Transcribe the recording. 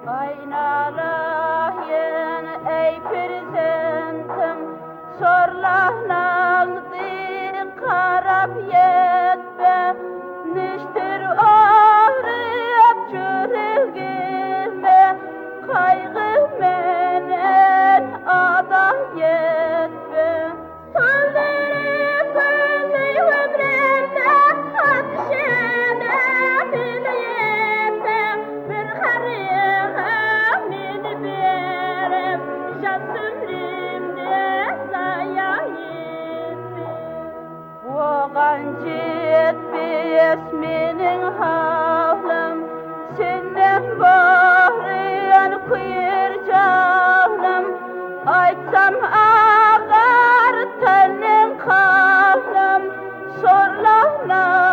Aynalayın ey prezentim, sorlanağdı karab yetme, niştir ağrıyıp çürüğüme, kaygı menen ada yetme. Soldurip gönlü ömrümde atışını biliyete, bir harıya meni verip, jan ömrümde zaya yetti. Oğan jetmez menin havlım, senden bağrıyan kuyur canım, aytsam ağar tenin kanım, sorlanağım